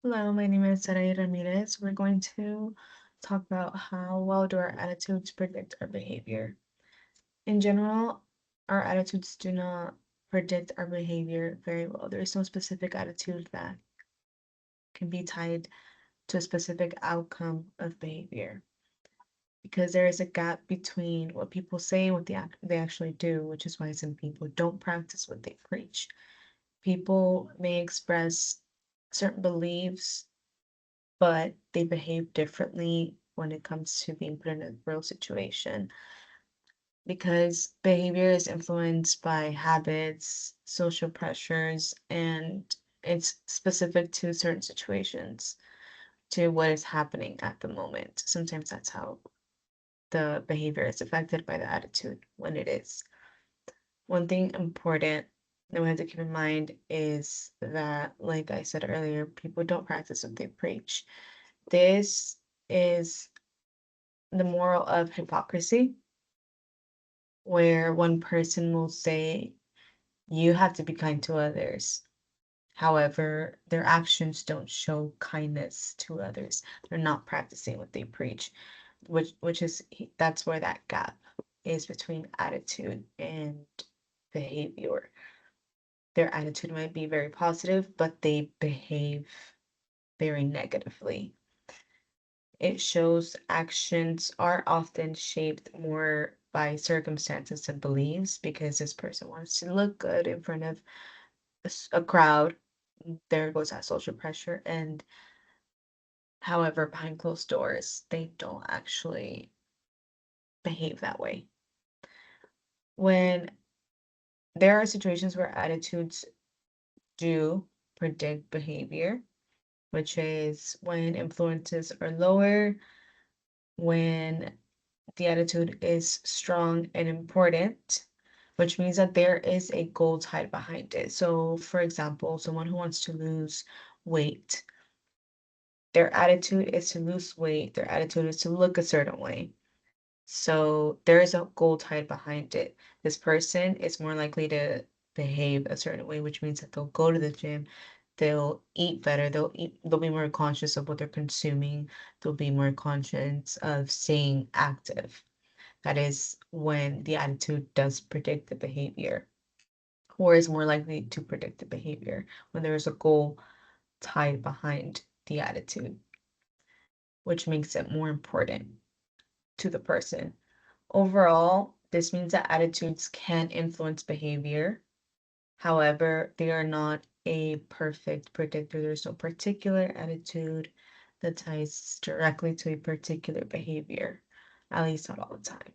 Hello, my name is Saray Ramirez. We're going to talk about how well do our attitudes predict our behavior. In general, our attitudes do not predict our behavior very well. There is no specific attitude that can be tied to a specific outcome of behavior because there is a gap between what people say and what they actually do, which is why some people don't practice what they preach. People may express certain beliefs but they behave differently when it comes to being put in a real situation because behavior is influenced by habits, social pressures, and it's specific to certain situations, to what is happening at the moment. Sometimes that's how the behavior is affected by the attitude when it is. One thing important that we have to keep in mind is that, like I said earlier, people don't practice what they preach. This is the moral of hypocrisy, where one person will say, you have to be kind to others. However, their actions don't show kindness to others. They're not practicing what they preach, which is that's where that gap is between attitude and behavior. Their attitude might be very positive, but they behave very negatively. It shows actions are often shaped more by circumstances and beliefs because this person wants to look good in front of a crowd. There goes that social pressure. And however, behind closed doors, they don't actually behave that way. When there are situations where attitudes do predict behavior, which is when influences are lower, when the attitude is strong and important, which means that there is a goal tied behind it. So, for example, someone who wants to lose weight, their attitude is to lose weight, their attitude is to look a certain way. So, there is a goal tied behind it. This person is more likely to behave a certain way, which means that they'll go to the gym, they'll eat better, they'll be more conscious of what they're consuming, they'll be more conscious of staying active. That is when the attitude does predict the behavior, or is more likely to predict the behavior when there is a goal tied behind the attitude, which makes it more important to the person. Overall, this means that attitudes can influence behavior. However, they are not a perfect predictor. There's no particular attitude that ties directly to a particular behavior, at least not all the time.